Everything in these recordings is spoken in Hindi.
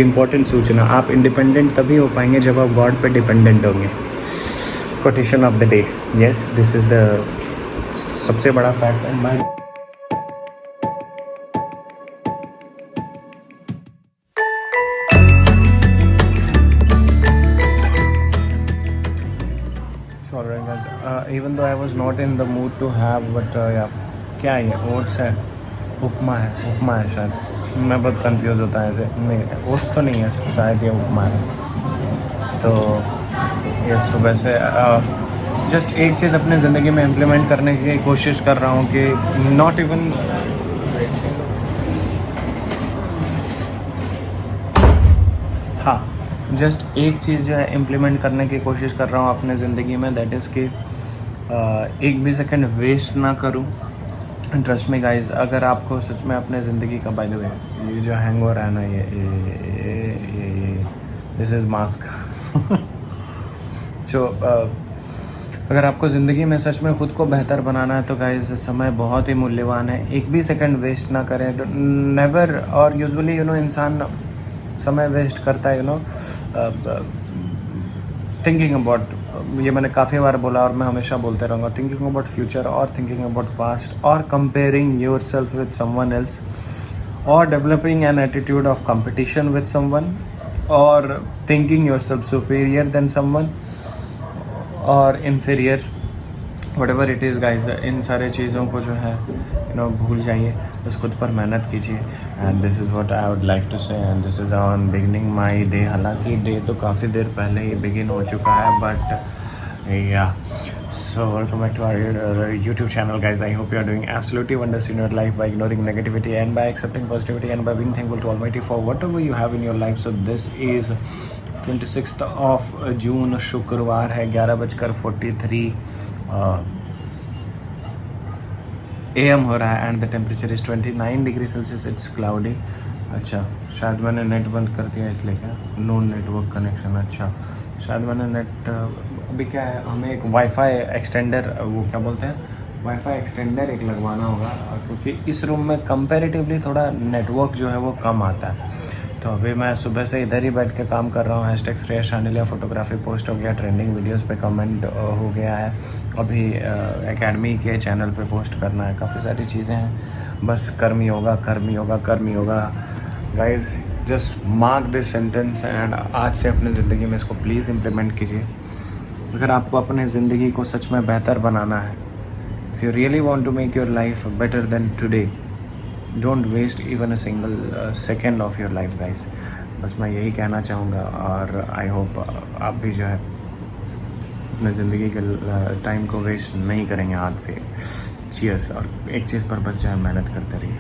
इम्पोर्टेंट सूचना, आप इंडिपेंडेंट तभी हो पाएंगे जब आप गॉड पे डिपेंडेंट होंगे। Quotation of the day, yes this is the सबसे बड़ा fact and my even though I was not in the mood to have, but yeah, क्या है ये? ओट्स है, उपमा है शायद, मैं बहुत कंफ्यूज होता है ऐसे। नहीं, ओट्स तो नहीं है शायद, ये उपमा है। तो ये सुबह से जस्ट एक चीज़ अपने ज़िंदगी में इम्प्लीमेंट करने की कोशिश कर रहा हूँ कि नॉट इवन हाँ, जस्ट एक चीज़ जो है इम्प्लीमेंट करने की कोशिश कर रहा हूँ अपने ज़िंदगी में, दैट इज़ कि एक भी सेकंड वेस्ट ना करूँ। ट्रस्ट मी गाइस, अगर आपको सच में अपने ज़िंदगी का, बाय द वे ये जो हैंग हो रहा है ना, ये दिस इज़ मास्क। जो अगर आपको ज़िंदगी में सच में ख़ुद को बेहतर बनाना है तो गाइस समय बहुत ही मूल्यवान है। एक भी सेकंड वेस्ट ना करें, नेवर। और यूजुअली इंसान समय वेस्ट करता है थिंकिंग अबाउट, ये मैंने काफ़ी बार बोला और मैं हमेशा बोलते रहूँगा, थिंकिंग अबाउट फ्यूचर और थिंकिंग अबाउट पास्ट और comparing yourself with someone else और developing an attitude of competition with someone और thinking yourself superior than someone और inferior, whatever it is guys. इन सारे चीज़ों को जो है भूल जाइए, बस खुद पर मेहनत कीजिए। And this is what I would like to say, and this is on beginning my day. हालांकि डे तो काफ़ी देर पहले ही बिगिन हो चुका है, but yeah so welcome back to our YouTube channel guys. I hope you are doing absolutely wonders in your life by ignoring negativity and by accepting positivity and by being thankful to almighty for whatever you have in your life. So this is 26 of June, शुक्रवार है, 11:43 AM हो रहा है and the temperature is 29 degree Celsius. It's cloudy. अच्छा, शायद मैंने नेट बंद कर दिया इसलिए क्या? No network connection. अच्छा, शायद मैंने नेट अभी क्या है, हमें एक वाईफाई एक्सटेंडर, वो क्या बोलते हैं, वाईफाई एक्सटेंडर एक लगवाना होगा, क्योंकि इस रूम में कंपैरेटिवली थोड़ा नेटवर्क जो है वो कम आता है। तो अभी मैं सुबह से इधर ही बैठ के काम कर रहा हूँ। Hashtag Shreyas Shandilya photography post हो गया, ट्रेंडिंग वीडियोस पे कमेंट हो गया है, अभी एकेडमी के चैनल पे पोस्ट करना है, काफ़ी सारी चीज़ें हैं। बस कर्मी होगा guys, just mark this sentence and आज से अपनी ज़िंदगी में इसको प्लीज़ इम्प्लीमेंट कीजिए। अगर आपको अपने ज़िंदगी को सच में बेहतर बनाना है, if you really want to make your life better than today, don't waste even a single second of your life guys. बस मैं यही कहना चाहूँगा और आई होप आप भी जो है अपने ज़िंदगी के टाइम को वेस्ट नहीं करेंगे आज से। चीयर्स, और एक चीज़ पर बस जो है मेहनत करते रहिए।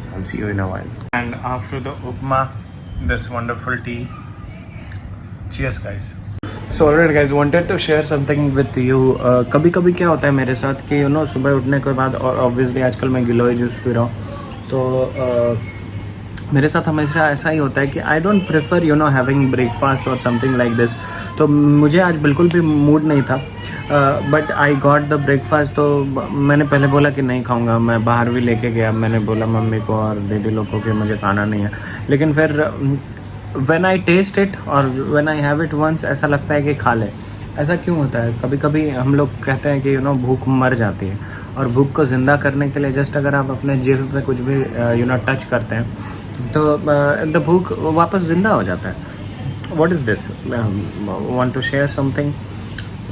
So I see you in a while and after the upma this wonderful tea. Cheers guys. So alright guys, wanted to share something with you. कभी कभी क्या होता है मेरे साथ कि सुबह उठने के बाद, और ऑब्वियसली आजकल मैं गिलोय जूस पी रहा हूँ, तो मेरे साथ हमेशा ऐसा ही होता है कि I don't prefer having breakfast और समथिंग लाइक दिस। तो मुझे आज बिल्कुल भी मूड नहीं था, but I got the breakfast. तो मैंने पहले बोला कि नहीं खाऊंगा, मैं बाहर भी लेके गया, मैंने बोला मम्मी को और दीदी लोग को कि मुझे खाना नहीं है। लेकिन फिर when I taste it और when I have it once, ऐसा लगता है कि खा ले। ऐसा क्यों होता है? कभी कभी हम लोग कहते हैं कि भूख मर जाती है, और भूख को ज़िंदा करने के लिए जस्ट अगर आप अपने जिह्वा पे कुछ भी टच करते हैं तो द भूख वापस ज़िंदा हो जाता है। What is this? Want to share something.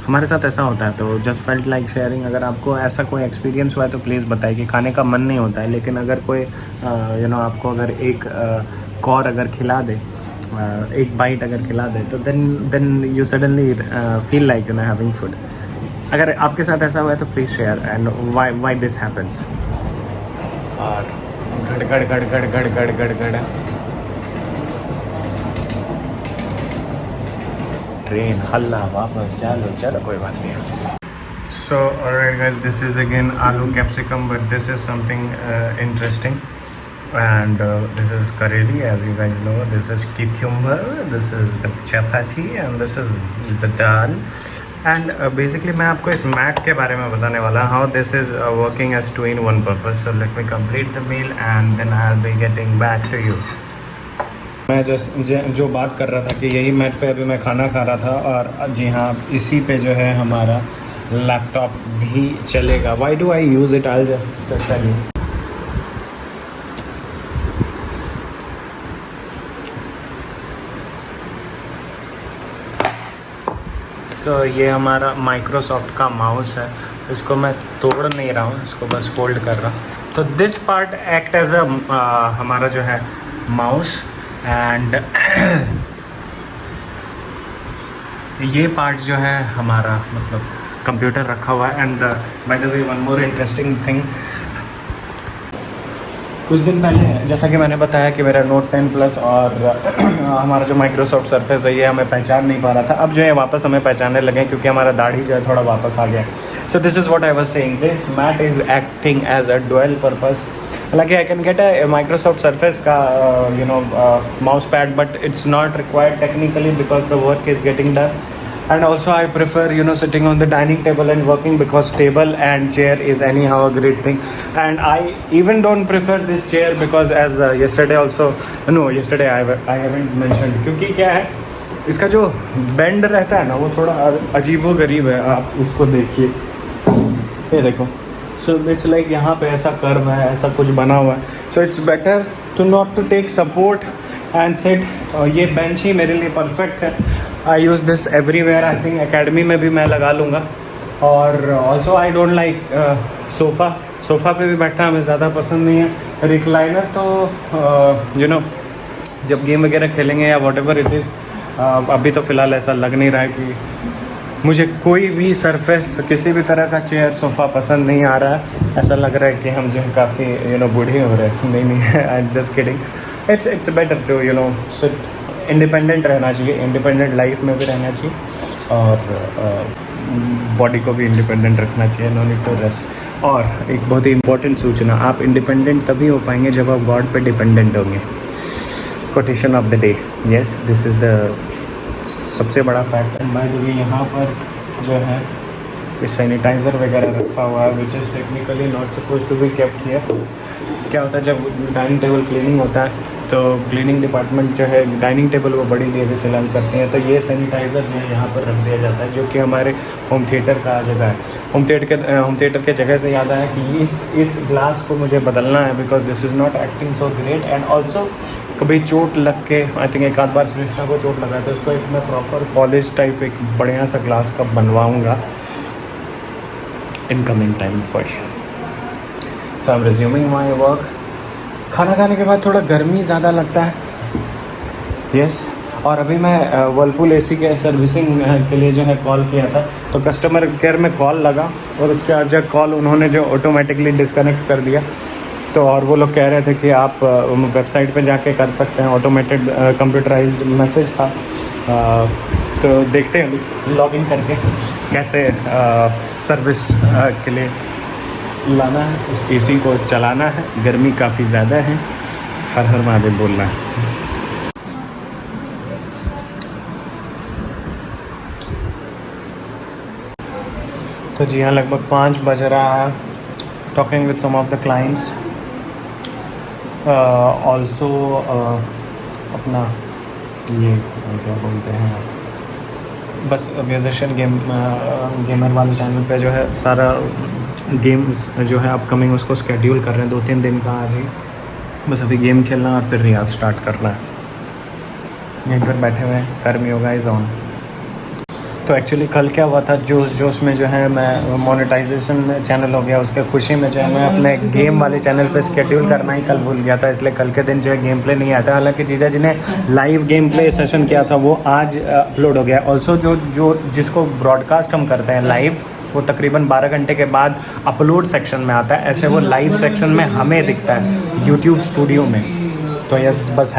हमारे साथ ऐसा होता है, तो जस्ट फेल्ट लाइक शेयरिंग। अगर आपको ऐसा कोई एक्सपीरियंस हुआ है तो प्लीज़ बताइए। कि खाने का मन नहीं होता है, लेकिन अगर कोई आपको अगर एक कौर अगर खिला दे, एक बाइट अगर खिला दे, तो then you suddenly feel like having food. अगर आपके साथ ऐसा हुआ है तो please share and why this happens. और गड़ ट्रेन हल्ला, वापस चलो कोई बात नहीं। So alright guys, this is again aloo capsicum, but this is something interesting. And this is Kareli, as you guys know. This is cucumber, this is the chapati, and this is the dal. And basically मैं आपको इस मैट के बारे में बताने वाला, how this is working as 2-in-1 purpose. So let me complete the meal and then I'll be getting back to you. मैं जो बात कर रहा था कि यही मैट पे अभी मैं खाना खा रहा था, और जी हाँ, इसी पे जो है हमारा लैपटॉप भी चलेगा. Why do I use it? I just tell you. So ये हमारा माइक्रोसॉफ्ट का माउस है. इसको मैं तोड़ नहीं रहा हूँ, इसको बस फोल्ड कर रहा हूँ. तो this part act as a हमारा जो है माउस, एंड ये पार्ट जो है हमारा मतलब कंप्यूटर रखा हुआ है. And by the way, one more interesting thing, कुछ दिन पहले जैसा कि मैंने बताया कि मेरा नोट 10 प्लस और हमारा जो माइक्रोसॉफ्ट सरफेस है ये हमें पहचान नहीं पा रहा था. अब जो है वापस हमें पहचानने लगे क्योंकि हमारा दाढ़ी जो है थोड़ा वापस आ गया. So this is what I was saying, this mat is acting as a dual purpose. हालांकि I can get a Microsoft Surface का mouse pad, but it's not required technically because the work is getting done. And also I prefer sitting on the dining table and working, because table and chair is anyhow a great thing. And I even don't prefer this chair because as yesterday I haven't mentioned, क्योंकि क्या है, इसका जो बेंड रहता है ना वो थोड़ा अजीबो गरीब है. आप इसको देखिए, ये देखो. सो इट्स लाइक यहाँ पे ऐसा कर्व है, ऐसा कुछ बना हुआ है. So it's better to not to take support and sit. ये बेंच ही मेरे लिए परफेक्ट है. I use this everywhere. I think academy में भी मैं लगा लूँगा. और also I don't like sofa पे भी बैठना हमें ज़्यादा पसंद नहीं है. रिक्लाइनर तो जब गेम वगैरह खेलेंगे या वॉट एवर इट इज़, अभी तो फ़िलहाल ऐसा लग नहीं रहा है कि मुझे कोई भी सरफेस, किसी भी तरह का चेयर सोफ़ा पसंद नहीं आ रहा है. ऐसा लग रहा है कि हम जो है काफ़ी बूढ़े हो रहे हैं. नहीं, I am just kidding. It's better to sit. Independent रहना चाहिए, इंडिपेंडेंट लाइफ में भी रहना चाहिए, और बॉडी को भी इंडिपेंडेंट रखना चाहिए. No need to rest. और एक बहुत ही इंपॉर्टेंट सूचना, आप इंडिपेंडेंट तभी हो पाएंगे जब आप गॉड पे डिपेंडेंट होंगे. Quotation of the day. Yes, this is the सबसे बड़ा fact. And by the way, यहाँ पर जो है ये सैनिटाइज़र वगैरह रखा हुआ है, which is technically not suppose to be kept here. क्या होता है, जब डाइनिंग टेबल क्लीनिंग होता है तो क्लीनिंग डिपार्टमेंट जो है डाइनिंग टेबल वो बड़ी देर से फिलहाल करती हैं, तो ये सैनिटाइज़र जो है यहाँ पर रख दिया जाता है, जो कि हमारे होम थिएटर का जगह है. होम थिएटर के जगह से याद आया कि इस ग्लास को मुझे बदलना है, because this is not acting so great. And also कभी चोट लग के, आई थिंक एक आध बार सृष्टा को चोट लगा, तो उसको एक मैं प्रॉपर पॉलिश टाइप एक बढ़िया सा ग्लास का बनवाऊँगा in coming time for sure. So I am resuming my work. खाना खाने के बाद थोड़ा गर्मी ज़्यादा लगता है. यस. और अभी मैं वर्लपूल एसी के सर्विसिंग के लिए जो है कॉल किया था, तो कस्टमर केयर में कॉल लगा और उसके बाद जब कॉल उन्होंने जो ऑटोमेटिकली डिस्कनेक्ट कर दिया. तो और वो लोग कह रहे थे कि आप वेबसाइट पे जाके कर सकते हैं. ऑटोमेटेड कंप्यूटराइज्ड मैसेज था. तो देखते हैं लॉगिन करके कैसे सर्विस के लिए लाना है, उस एसी को चलाना है. गर्मी काफ़ी ज़्यादा है. हर हर महादेव बोलना है. तो जी हाँ, लगभग 5 बज रहा है. Talking with some of the clients. Also अपना ये क्या बोलते हैं, बस म्यूजिशियन गेमर वाले चैनल पे जो है सारा गेम्स जो है अपकमिंग उसको स्केड्यूल कर रहे हैं 2-3 दिन का. आज ही बस अभी गेम खेलना और फिर रियाज स्टार्ट करना है. यहीं पर बैठे हुए हैं. गर्मी होगा इज़ ऑन. तो एक्चुअली कल क्या हुआ था, जोश में जो है मैं मोनेटाइजेशन चैनल हो गया, उसके खुशी में जो है मैं अपने गेम वाले चैनल पे स्केड्यूल करना ही कल भूल गया था. इसलिए कल के दिन जो है गेम प्ले नहीं आता. हालांकि जीजा जी ने लाइव गेम प्ले सेशन किया था वो आज अपलोड हो गया. ऑल्सो जो जिसको ब्रॉडकास्ट हम करते हैं लाइव, वो तकरीबन 12 घंटे के बाद अपलोड सेक्शन में आता है. ऐसे वो लाइव सेक्शन में हमें दिखता है यूट्यूब स्टूडियो में. तो यस, बस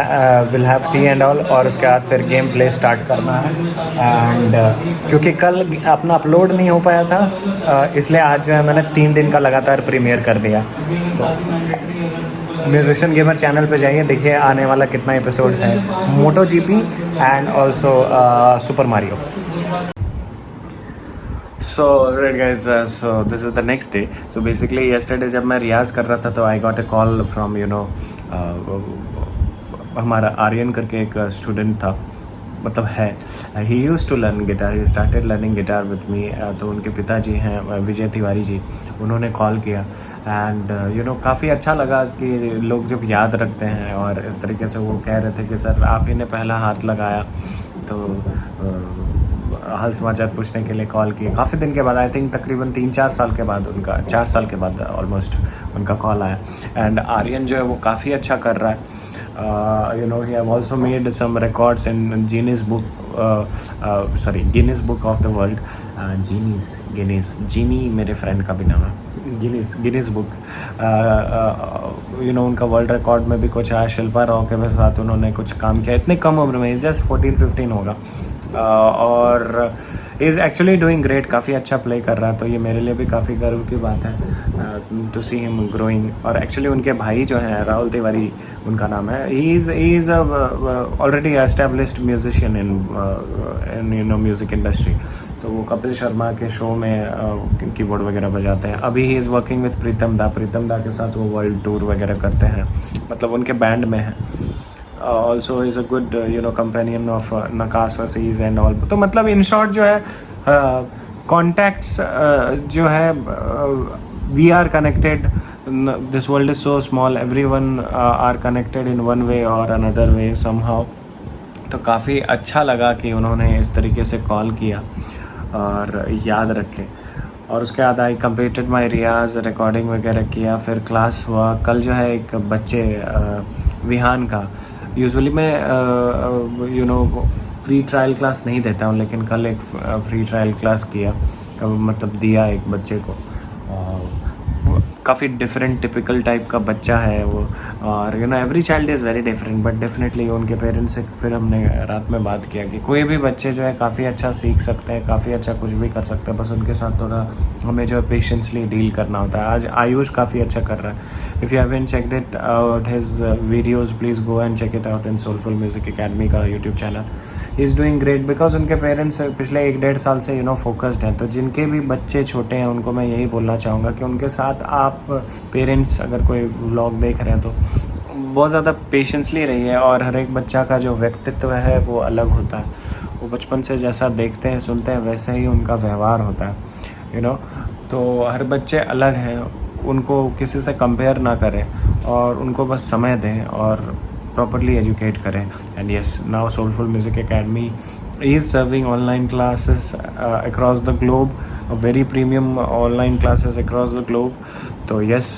will have T and all, और उसके बाद फिर गेम प्ले स्टार्ट करना है. एंड क्योंकि कल अपना अपलोड नहीं हो पाया था, इसलिए आज जो है मैंने 3 दिन का लगातार प्रीमियर कर दिया. तो म्यूजिशियन गेमर चैनल पे जाइए, देखिए आने वाला कितना एपिसोड्स है. Moto GP and also Super Mario. So right guys, so this is the next day. So basically yesterday जब मैं रियाज़ कर रहा था तो I got a call from हमारा आर्यन करके एक स्टूडेंट था, मतलब है, he use to learn guitar, he started learning guitar with me. तो उनके पिताजी हैं विजय तिवारी जी, उन्होंने कॉल किया एंड यू नो काफ़ी अच्छा लगा कि लोग जब याद रखते हैं। और इस तरीके से वो कह रहे थे कि सर आप ही ने पहला हाथ लगाया, तो हाल समाचार पूछने के लिए कॉल किए। काफ़ी दिन के बाद, आई थिंक तकरीबन 3-4 साल के बाद, उनका 4 साल के बाद ऑलमोस्ट उनका कॉल आया। एंड आर्यन जो है वो काफ़ी अच्छा कर रहा है। You know he have also made some records in Guinness Book of the World. जीनी मेरे फ्रेंड का भी नाम है, गिनीज बुक। यू नो उनका वर्ल्ड रिकॉर्ड में भी कुछ आया। शिल्पा राव के साथ उन्होंने कुछ काम किया इतने कम उम्र में, जस्ट 14-15 होगा। और इज़ एक्चुअली डूइंग ग्रेट, काफ़ी अच्छा प्ले कर रहा है। तो ये मेरे लिए भी काफ़ी गर्व की बात है टू सी हिम ग्रोइंग। और एक्चुअली उनके भाई जो हैं राहुल तिवारी उनका नाम है, he is already established musician in you know music industry. तो वो कपिल शर्मा के शो में कीबोर्ड वगैरह बजाते हैं। अभी ही इज़ वर्किंग विथ प्रीतम दा के साथ वो वर्ल्ड टूर वगैरह करते हैं, मतलब उनके बैंड में है। Also is a good you know companion of Nakas Aziz and all। तो मतलब in short जो है contacts जो है we are connected, this world is so small, everyone are connected in one way or another way somehow। तो काफ़ी अच्छा लगा कि उन्होंने इस तरीके से कॉल किया और याद रखे। और उसके बाद I completed my Riyaz, recording वगैरह किया, फिर क्लास हुआ। कल जो है एक बच्चे विहान का, यूजुअली मैं you know free trial class नहीं देता हूँ, लेकिन कल एक फ्री ट्रायल क्लास किया, मतलब दिया एक बच्चे को। काफ़ी डिफरेंट टिपिकल टाइप का बच्चा है वो। और you know every child is very different, but definitely उनके पेरेंट्स से फिर हमने रात में बात किया कि कोई भी बच्चे जो है काफ़ी अच्छा सीख सकते हैं, काफ़ी अच्छा कुछ भी कर सकते हैं, बस उनके साथ थोड़ा हमें जो है पेशेंसली डील करना होता है। आज आयुष काफ़ी अच्छा कर रहा है। If you haven't checked it out his videos, please go and check it out in Soulful music academy का YouTube channel. He is doing great because उनके पेरेंट्स पिछले 1-1.5 साल से यू नो फोकस्ड हैं। तो जिनके भी बच्चे छोटे हैं उनको मैं यही बोलना चाहूँगा कि उनके साथ आप पेरेंट्स अगर कोई व्लॉग देख रहे हैं तो बहुत ज़्यादा पेशेंसली रहिए। और हर एक बच्चा का जो व्यक्तित्व है वो अलग होता है, वो बचपन से जैसा देखते हैं सुनते हैं वैसे ही उनका व्यवहार होता है, यू नो। तो हर बच्चे अलग हैं, उनको किसी से कंपेयर ना करें और उनको बस समय दें और properly educate करें। And yes, now Soulful Music Academy is serving online classes across the globe, very premium online classes across the globe। तो yes,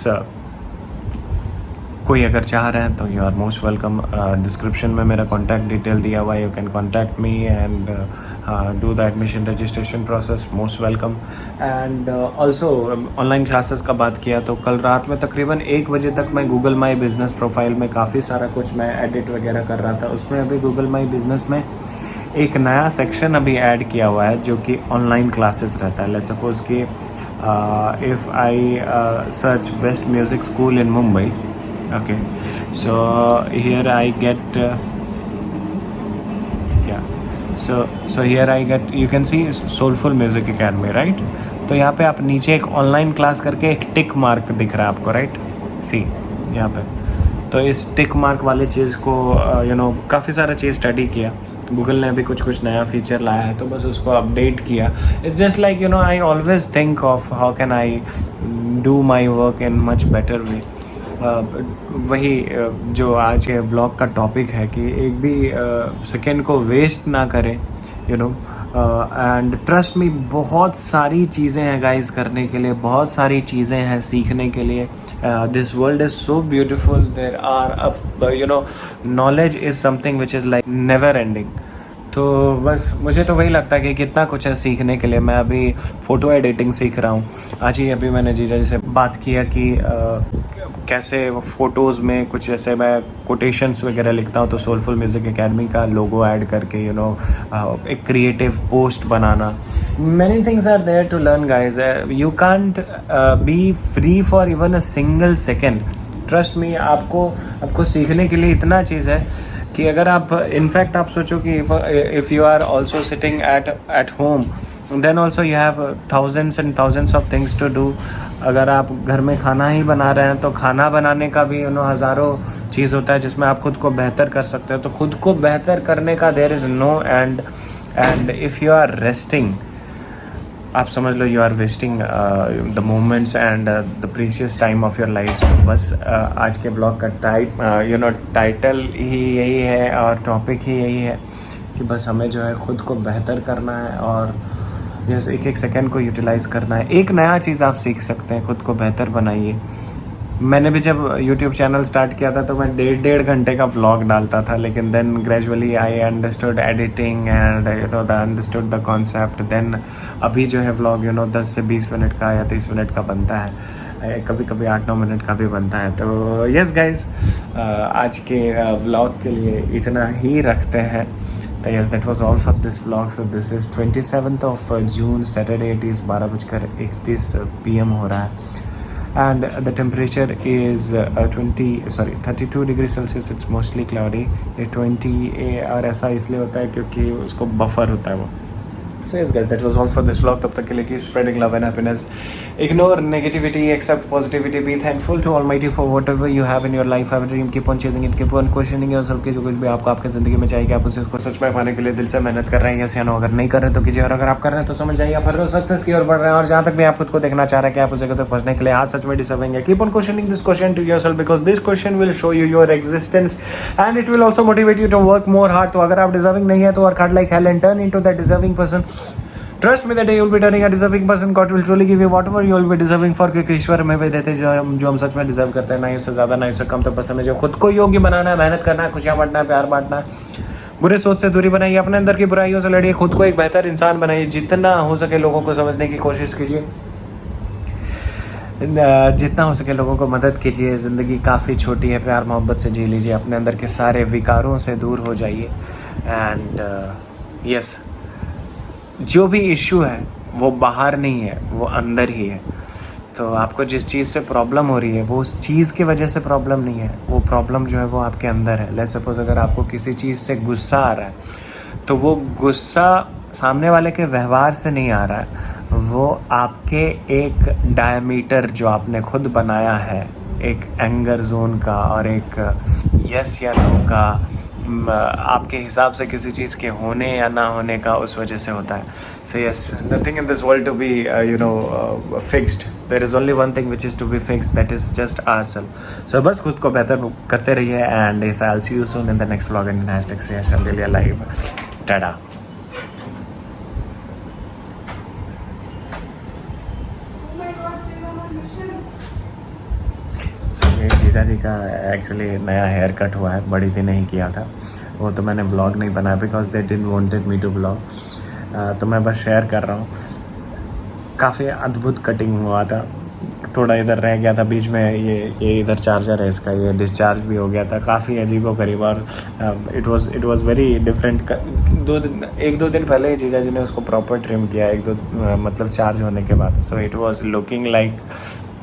कोई अगर चाह रहे हैं तो you are most welcome. Description में मेरा कॉन्टैक्ट डिटेल दिया हुआ है, you can contact me and do the admission registration process, most welcome. And also online classes का बात किया तो कल रात में तकरीबन 1 बजे तक मैं गूगल माई बिज़नेस प्रोफाइल में काफ़ी सारा कुछ मैं एडिट वगैरह कर रहा था। उसमें अभी गूगल माई बिज़नेस में एक नया सेक्शन अभी ऐड किया हुआ है जो कि ऑनलाइन क्लासेस रहता है। लेट्स सपोज कि if I search best music school in Mumbai, okay, so here I get so here I get, you can see Soulful Music Academy, right? तो यहाँ पे आप नीचे एक ऑनलाइन क्लास करके एक टिक मार्क दिख रहा है आपको, राइट? सी यहाँ पे, तो इस टिक मार्क वाले चीज़ को यू नो काफ़ी सारा चीज़ स्टडी किया। गूगल ने अभी कुछ नया फीचर लाया है तो बस उसको अपडेट किया। It's just like you know I always think of how can I do my work in much better way. वही जो आज के व्लॉग का टॉपिक है कि एक भी सेकेंड को वेस्ट ना करें, you know. And trust me, बहुत सारी चीज़ें हैं गाइस करने के लिए, बहुत सारी चीज़ें हैं सीखने के लिए। This world is so beautiful, there are you know knowledge is something which is like never ending. तो बस मुझे तो वही लगता है कि कितना कुछ है सीखने के लिए। मैं अभी फ़ोटो एडिटिंग सीख रहा हूँ। आज ही अभी मैंने जीजा जी से बात किया कि कैसे फ़ोटोज़ में कुछ जैसे मैं कोटेशंस वगैरह लिखता हूँ तो सोलफुल म्यूज़िक एकेडमी का लोगो ऐड करके यू नो एक क्रिएटिव पोस्ट बनाना। Many things are there to learn guys. You can't be free for even a single second. Trust me, आपको सीखने के लिए इतना चीज़ है कि अगर आप इनफैक्ट आप सोचो कि if you are also sitting at home, then also you have thousands and thousands of things to do अगर आप घर में खाना ही बना रहे हैं तो खाना बनाने का भी हज़ारों चीज़ होता है जिसमें आप खुद को बेहतर कर सकते हो। तो खुद को बेहतर करने का there is no end if you are resting, आप समझ लो you are wasting the moments and the precious time of your life. बस आज के ब्लॉग का टाइटल ही यही है और टॉपिक ही यही है कि बस हमें जो है खुद को बेहतर करना है और जैसे एक एक सेकंड को यूटिलाइज़ करना है। एक नया चीज़ आप सीख सकते हैं, खुद को बेहतर बनाइए। मैंने भी जब यूट्यूब चैनल स्टार्ट किया था तो मैं 1.5 घंटे का व्लॉग डालता था, लेकिन then gradually I understood editing and understood the concept. Then अभी जो है व्लॉग 10 से 20 मिनट का या 30 मिनट का बनता है, कभी कभी 8-9 मिनट का भी बनता है। तो यस गाइज, आज के व्लॉग के लिए इतना ही रखते हैं। तो yes, that was all for this vlog. So this is 27th of June, Saturday. It is 12:31 PM हो रहा है and the temperature is 32 degrees Celsius. It's mostly cloudy. ये 20 और ऐसा इसलिए होता है क्योंकि उसको बफर होता है वो। So yes guys, that was all for this vlog. तब तक के लिए keep spreading love and happiness. Ignore negativity, accept positivity. Be thankful to Almighty for whatever you have in your life. Have a dream, keep on chasing it, keep on questioning yourself कि जो कुछ भी आपको आपके ज़िंदगी में चाहिए कि आप उसको सच में पाने के लिए दिल से मेहनत कर रहे हैं, यस या नो। अगर नहीं कर रहे तो कीजिए, और अगर आप कर रहे हैं तो समझ जाइए आप हर रोज सक्सेस की ओर बढ़ रहे हैं। और जहाँ तक भी आप खुद को देखना चाह रहे हैं कि आप उस जगह तक पहुँचने के लिए आज सच में डिजर्विंग है। Keep on questioning this question to yourself because this question will show you your existence and it will also motivate you to work more hard. तो अगर आप डिजर्विंग नहीं है तो work hard like hell and turn into that deserving person. Trust me, the day you'll be turning a deserving person, God will truly give you whatever you will be deserving for, क्योंकि ईश्वर हमें भी देते हैं जो हम सच में डिजर्व करते हैं, ना इससे ज़्यादा ना इससे कम। तो बस हमें जो खुद को योग्य बनाना है, मेहनत करना है, खुशियाँ बांटना है, प्यार बांटना है, बुरे सोच से दूरी बनाइए, अपने अंदर की बुराइयों से लड़िए, खुद को एक बेहतर इंसान बनाइए, जितना हो सके लोगों को समझने की कोशिश कीजिए, जितना हो सके लोगों को मदद कीजिए। ज़िंदगी काफ़ी छोटी है, प्यार मोहब्बत से जी लीजिए, अपने अंदर के सारे विकारों से दूर हो जाइए। एंड यस, जो भी इशू है वो बाहर नहीं है, वो अंदर ही है। तो आपको जिस चीज़ से प्रॉब्लम हो रही है वो उस चीज़ की वजह से प्रॉब्लम नहीं है, वो प्रॉब्लम जो है वो आपके अंदर है। लेट्स सपोज अगर आपको किसी चीज़ से गुस्सा आ रहा है तो वो गुस्सा सामने वाले के व्यवहार से नहीं आ रहा है, वो आपके एक डायमीटर जो आपने खुद बनाया है, एक एंगर जोन का और एक यस या नो का, आपके हिसाब से किसी चीज़ के होने या ना होने का, उस वजह से होता है। So yes, nothing in this world to be fixed, there is only one thing which is to be fixed, that is just ourself. So बस खुद को बेहतर करते रहिए and yes, I will see you soon in the next vlog and #Shriya live. Tata. जीजा जी का एक्चुअली नया हेयर कट हुआ है, बड़ी दिन नहीं किया था, वो तो मैंने व्लॉग नहीं बनाया because they didn't wanted me to vlog. तो मैं बस शेयर कर रहा हूँ, काफ़ी अद्भुत कटिंग हुआ था। थोड़ा इधर रह गया था बीच में, ये इधर चार्जर है इसका, ये डिस्चार्ज भी हो गया था, काफ़ी अजीबोगरीब। और इट वाज वेरी डिफरेंट। 1-2 दिन पहले ही जीजा जी ने उसको प्रॉपर ट्रिम किया, 1-2 मतलब चार्ज होने के बाद। So it was looking like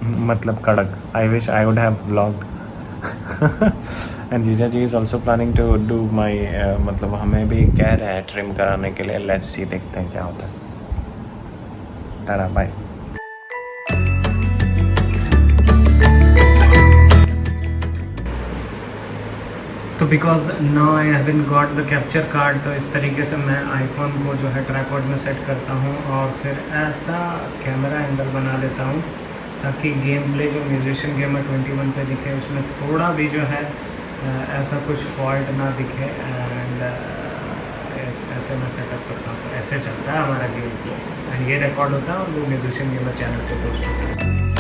मतलब कड़क। I wish I would have vlogged. And जीजा जी is also planning to do my मतलब हमें भी कह रहे हैं ट्रिम कराने के लिए। लेट्स सी, देखते हैं क्या होता है। टाटा, बाय। तो because now I haven't got the capture card, तो इस तरीके से मैं आईफोन को जो है ट्राइपॉड में सेट करता हूँ और फिर ऐसा कैमरा एंगल बना लेता हूँ ताकि गेम प्ले जो म्यूजिशियन गेम 21 पे दिखे उसमें थोड़ा भी जो है ऐसा कुछ फॉल्ट ना दिखे। एंड ऐसे मैं सेटअप करता हूँ, तो ऐसे चलता है हमारा गेम प्ले एंड ये रिकॉर्ड होता है और वो म्यूजिशियन गेम चैनल पे पोस्ट होता है।